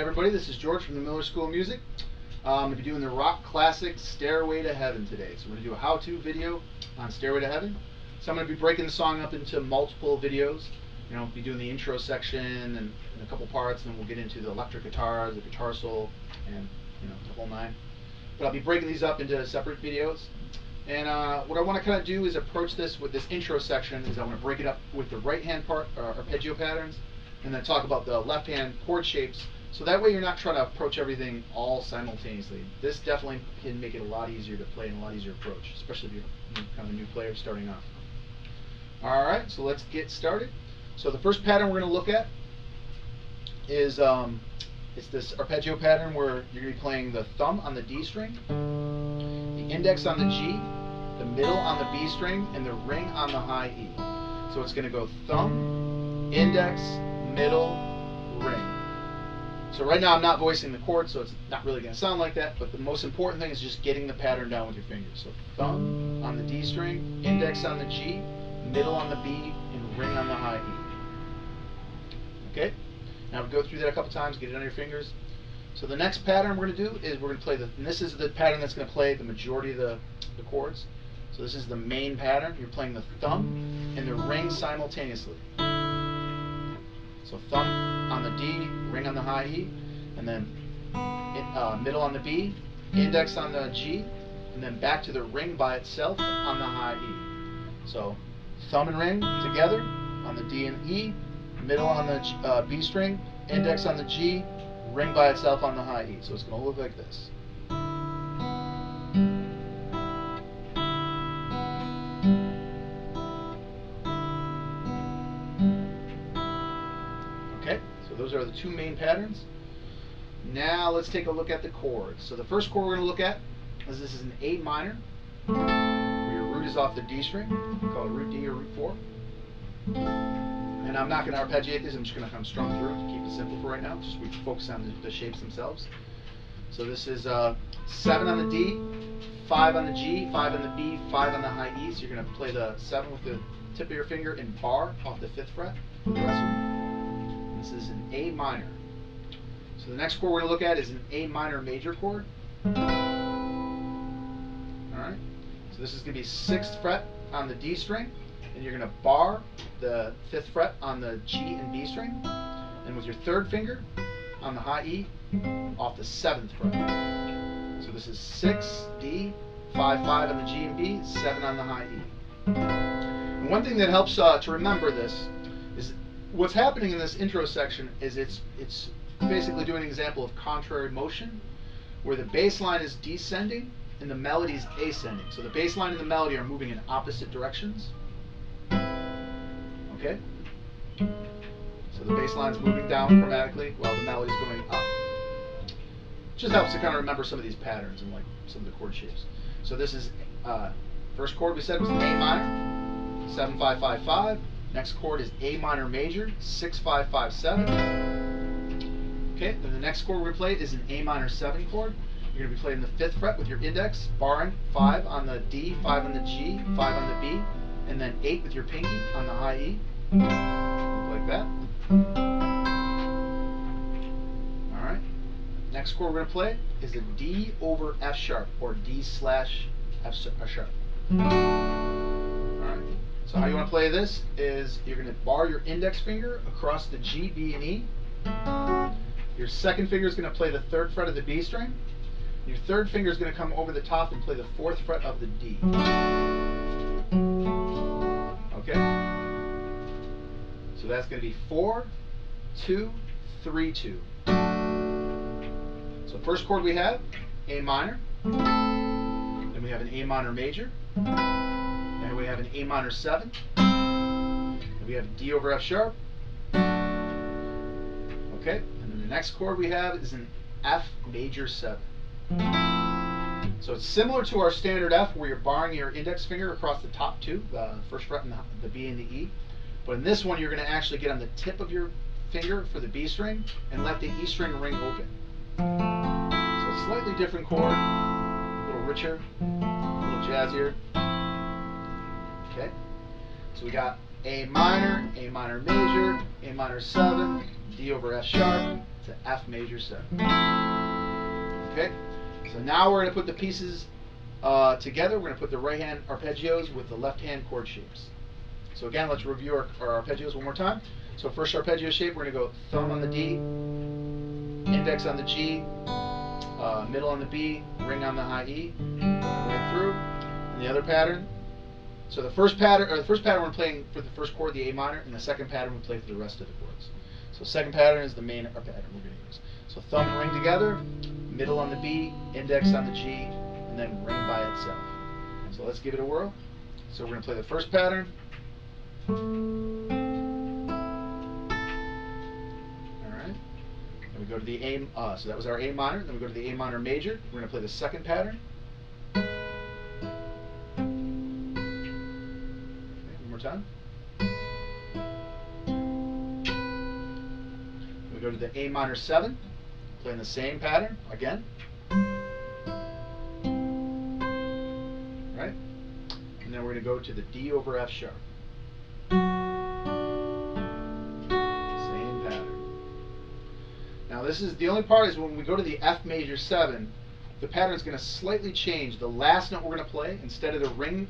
everybody, this is George from the Miller School of Music. I'm going to be doing the rock classic Stairway to Heaven today. So we're going to do a how-to video on Stairway to Heaven. So I'm going to be breaking the song up into multiple videos. I'll be doing the intro section and a couple parts, and then we'll get into the electric guitars, the guitar solo, and the whole nine. But I'll be breaking these up into separate videos. And what I want to kind of do is approach this with this intro section is I want to break it up with the right hand part, arpeggio patterns, and then talk about the left hand chord shapes. So that way you're not trying to approach everything all simultaneously. This definitely can make it a lot easier to play and a lot easier approach, especially if you're kind of a new player starting off. Alright, so let's get started. So the first pattern we're going to look at is it's this arpeggio pattern where you're going to be playing the thumb on the D string, the index on the G, the middle on the B string, and the ring on the high E. So it's going to go thumb, index, middle, ring. So right now I'm not voicing the chord, so it's not really going to sound like that, but the most important thing is just getting the pattern down with your fingers. So thumb on the D string, index on the G, middle on the B, and ring on the high E. Okay? Now we'll go through that a couple times, get it on your fingers. So the next pattern we're going to do is we're going to play and this is the pattern that's going to play the majority of the chords. So this is the main pattern. You're playing the thumb and the ring simultaneously. So thumb on the D, ring on the high E, and then middle on the B, index on the G, and then back to the ring by itself on the high E. So thumb and ring together on the D and E, middle on the B string, index on the G, ring by itself on the high E. So it's going to look like this. Okay, so those are the two main patterns. Now let's take a look at the chords. So the first chord we're going to look at is this is an A minor, where your root is off the D string. We call it root D or root 4. And I'm not going to arpeggiate this, I'm just going to come strung through it to keep it simple for right now. Just we focus on the shapes themselves. So this is 7 on the D, 5 on the G, 5 on the B, 5 on the high E. So you're going to play the 7 with the tip of your finger in bar off the 5th fret for the rest of it. This is an A minor. So the next chord we're going to look at is an A minor major chord. Alright. So this is going to be 6th fret on the D string. And you're going to bar the 5th fret on the G and B string, and with your 3rd finger on the high E off the 7th fret. So this is 6, D, 5, 5 on the G and B, 7 on the high E. And one thing that helps to remember this is what's happening in this intro section is it's basically doing an example of contrary motion, where the bass line is descending and the melody is ascending. So the bass line and the melody are moving in opposite directions. Okay? So the bass line's moving down chromatically while the melody's going up. Just helps to kind of remember some of these patterns and like some of the chord shapes. So this is first chord we said was an A minor, 7 5 5 5. Next chord is A minor major, 6 5 5 7. Okay, then the next chord we play is an A minor 7 chord. You're going to be playing the 5th fret with your index, barring 5 on the D, 5 on the G, 5 on the B, and then 8 with your pinky on the high E. Look like that. Alright. Next chord we're going to play is a D over F sharp, or D slash F sharp. Alright. So how you want to play this is you're going to bar your index finger across the G, B, and E. Your 2nd finger is going to play the 3rd fret of the B string. Your 3rd finger is going to come over the top and play the 4th fret of the D. Okay? So that's going to be 4, 2, 3, 2. So first chord we have, A minor. Then we have an A minor major. Then we have an A minor 7. Then we have D over F sharp. Okay? And then the next chord we have is an F major 7. So it's similar to our standard F where you're barring your index finger across the top two, the 1st fret and the B and the E. But in this one you're going to actually get on the tip of your finger for the B string and let the E string ring open. So a slightly different chord, a little richer, a little jazzier. Okay, so we got A minor major, A minor 7, D over F sharp, to F major 7. Okay, so now we're going to put the pieces together. We're going to put the right hand arpeggios with the left hand chord shapes. So again, let's review our arpeggios one more time. So first arpeggio shape, we're going to go thumb on the D, index on the G, middle on the B, ring on the high E, right through. And the other pattern. So the first pattern we're playing for the first chord, the A minor, and the second pattern we play for the rest of the chords. So second pattern is the main pattern we're going to use. So thumb and ring together, middle on the B, index on the G, and then ring by itself. So let's give it a whirl. So we're going to play the first pattern. Alright. Then we go to the A, so that was our A minor. Then we go to the A minor major. We're going to play the second pattern. Okay, one more time. We go to the A minor 7, playing the same pattern again. Right? And then we're going to go to the D over F sharp. Same pattern. Now this is the only part is when we go to the F major 7, the pattern is going to slightly change. The last note we're going to play, instead of the ring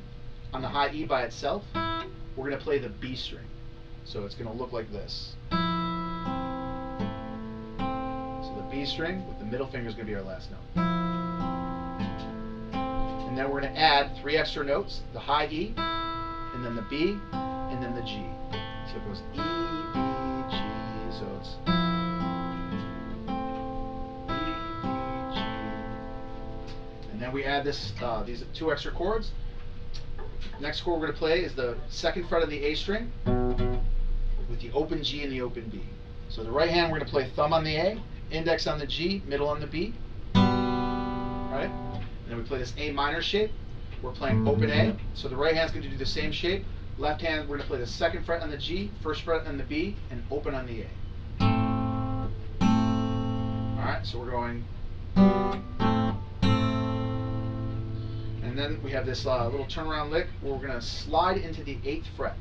on the high E by itself, we're going to play the B string. So it's going to look like this. B string with the middle finger is going to be our last note. And then we're going to add 3 extra notes, the high E, and then the B, and then the G. So it goes E, B, G, so it's E, B, G. And then we add these 2 extra chords. Next chord we're going to play is the second fret of the A string with the open G and the open B. So the right hand we're going to play thumb on the A, index on the G, middle on the B. Right? And then we play this A minor shape. We're playing open A. So the right hand's going to do the same shape. Left hand, we're going to play the second fret on the G, first fret on the B, and open on the A. Alright, so we're going. And then we have this little turnaround lick where we're going to slide into the 8th fret.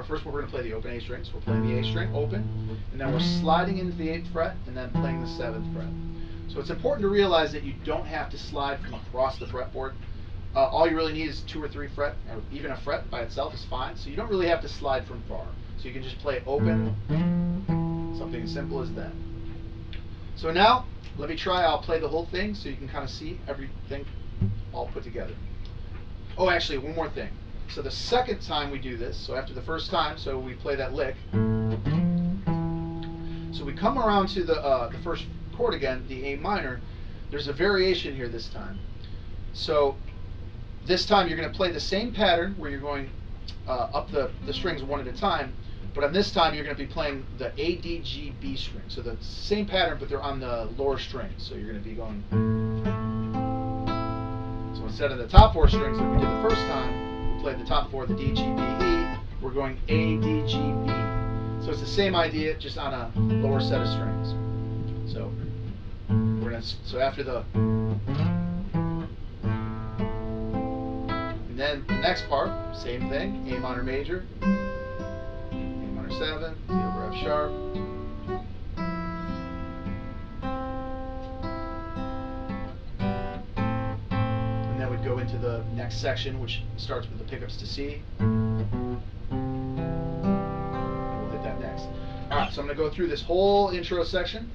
First we're going to play the open A string, so we're playing the A string open, and then we're sliding into the 8th fret, and then playing the 7th fret. So it's important to realize that you don't have to slide from across the fretboard. All you really need is 2 or 3 fret, or even a fret by itself is fine. So you don't really have to slide from far. So you can just play open, something as simple as that. So now, let me try. I'll play the whole thing so you can kind of see everything all put together. Oh, actually, one more thing. So the second time we do this, so after the first time, so we play that lick. So we come around to the first chord again, the A minor. There's a variation here this time. So this time you're going to play the same pattern where you're going up the strings one at a time, but on this time you're going to be playing the A, D, G, B string. So the same pattern, but they're on the lower strings. So you're going to be going. So instead of the top 4 strings that we did the first time, play the top 4, the D, G, B, E, we're going A, D, G, B. So it's the same idea, just on a lower set of strings. So we're gonna, so after the, and then the next part, same thing, A minor major, A minor 7, D over F sharp. Go into the next section, which starts with the pickups to C. And we'll hit that next. Alright, so I'm going to go through this whole intro section.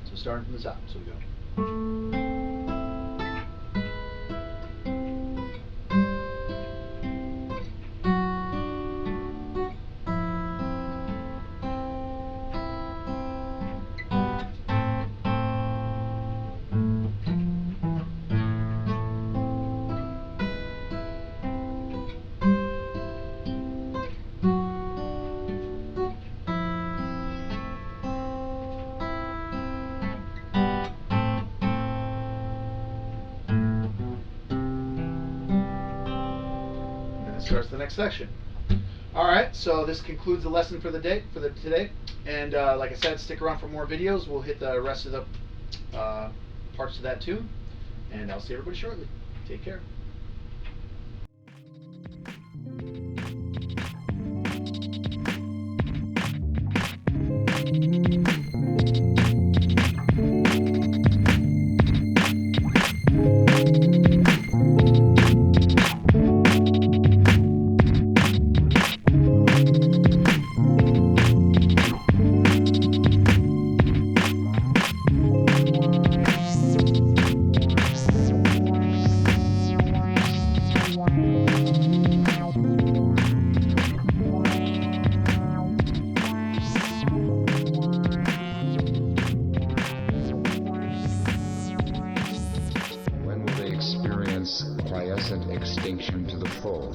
So starting from the top. So we go. Starts the next section. All right, so this concludes the lesson for the day, today. And like I said, stick around for more videos. We'll hit the rest of the parts of that tune, and I'll see everybody shortly. Take care. quiescent extinction to the full.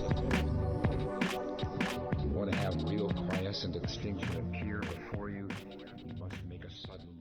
If you want to have real quiescent extinction appear before you, you must make a sudden